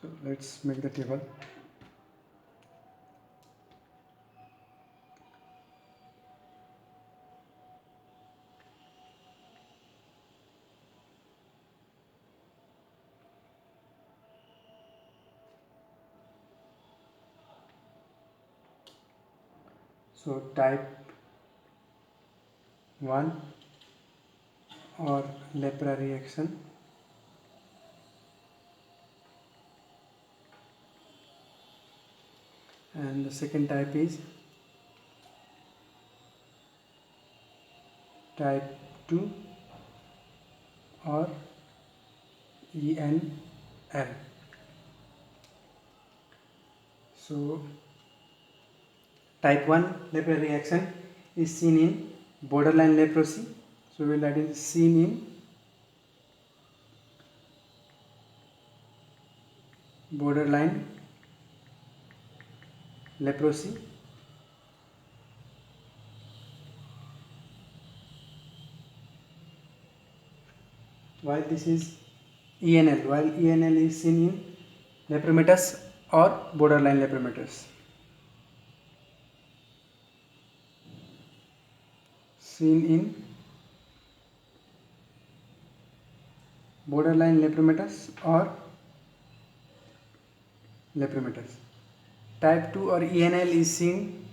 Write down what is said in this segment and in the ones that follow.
So let's make the table. So type 1 or lepra reaction, and the second type is type 2 or ENL. So type 1 lepra reaction is seen in borderline leprosy. So we will add in seen in borderline leprosy. While this is ENL, while ENL is seen in lepromatous or borderline lepromatous. Seen in borderline lepromatous or lepromatous. Type 2 or ENL is seen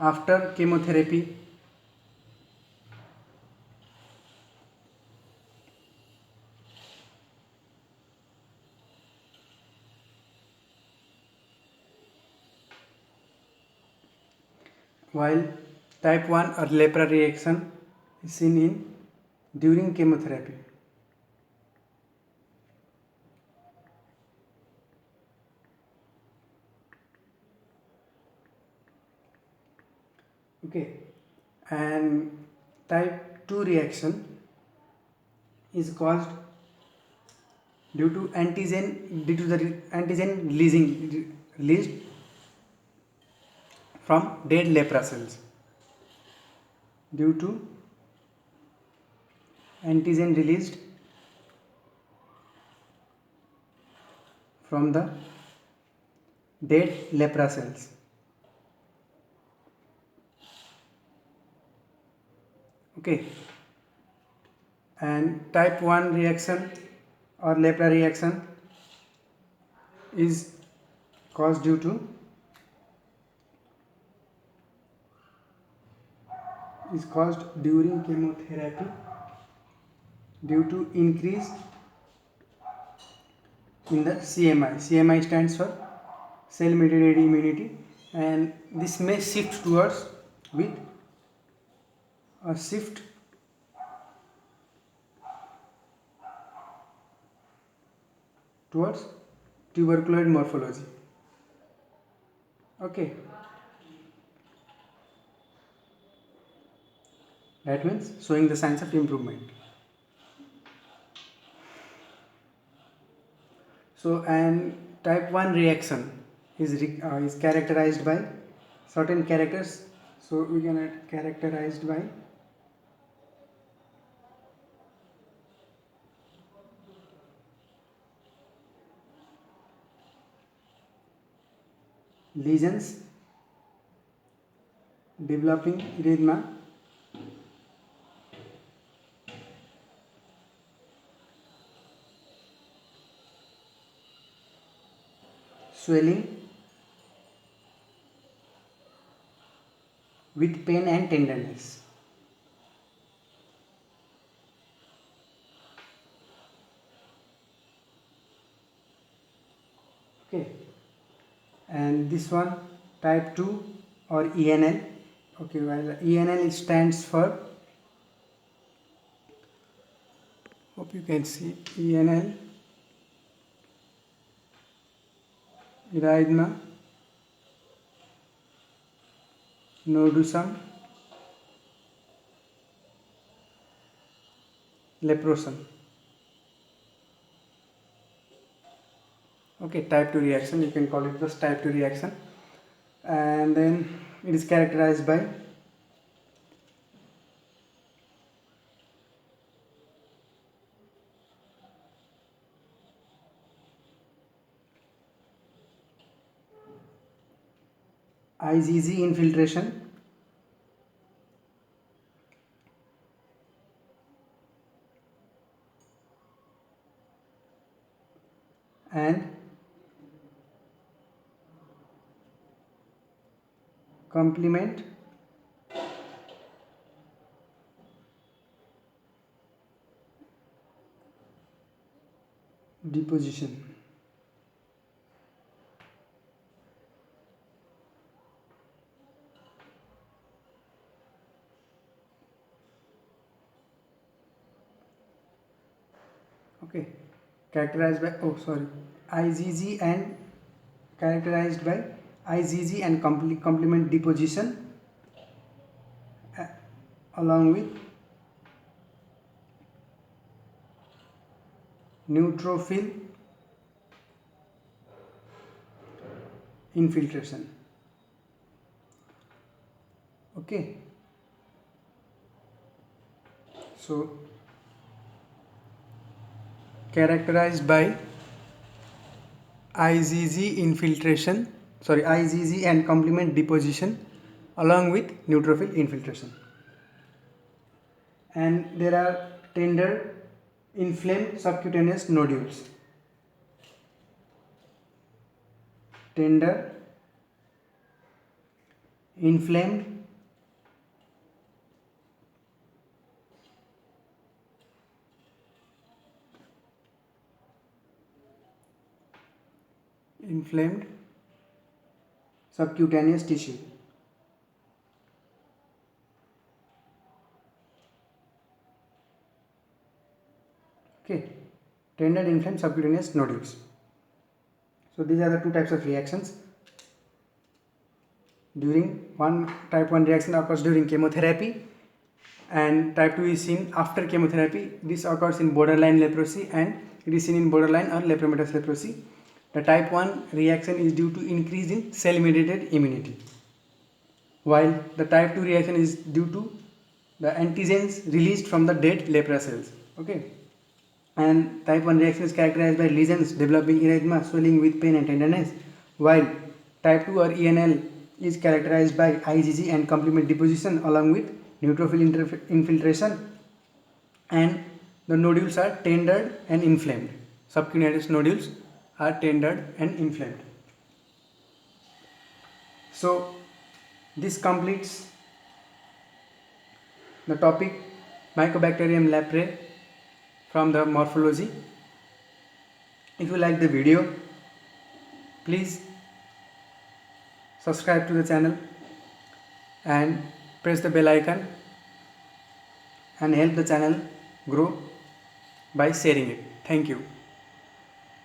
after chemotherapy, while type 1 or lepra reaction is seen in during chemotherapy. Okay, and type 2 reaction is caused due to the antigen released from dead lepra cells. Due to antigen released from the dead lepra cells. Okay, and type 1 reaction or lepra reaction is caused during chemotherapy due to increase in the CMI. CMI stands for cell mediated immunity, and this may shift towards with a shift towards tuberculoid morphology. Okay, that means showing the signs of improvement. So, and type 1 reaction is characterized by certain characters. So we can add characterized by lesions, developing erythema, swelling with pain and tenderness. Okay, and this one type 2 or ENL. Okay, well, ENL stands for, hope you can see, ENL, erythema nodosum leprosum. Okay, type 2 reaction, you can call it just type 2 reaction, and then it is characterized by IgG infiltration and complement deposition. Okay, characterized by IgG and characterized by IgG and complement deposition uh, along with neutrophil infiltration. Okay, so characterized by IgG and complement deposition along with neutrophil infiltration. And there are tender inflamed subcutaneous nodules. Tender inflamed subcutaneous tissue. Okay, tender inflamed subcutaneous nodules. So these are the two types of reactions. Type 1 reaction occurs during chemotherapy, and type 2 is seen after chemotherapy. This occurs in borderline leprosy and it is seen in borderline or lepromatous leprosy. The type 1 reaction is due to increase in cell mediated immunity, while the type 2 reaction is due to the antigens released from the dead lepra cells. Okay, and type 1 reaction is characterized by lesions developing erythema, swelling with pain and tenderness, while type 2 or ENL is characterized by IgG and complement deposition along with neutrophil infiltration, and the nodules are tendered and inflamed. Subcutaneous nodules are tendered and inflamed. So this completes the topic Mycobacterium leprae from the morphology. If you like the video, please subscribe to the channel and press the bell icon and help the channel grow by sharing it. Thank you.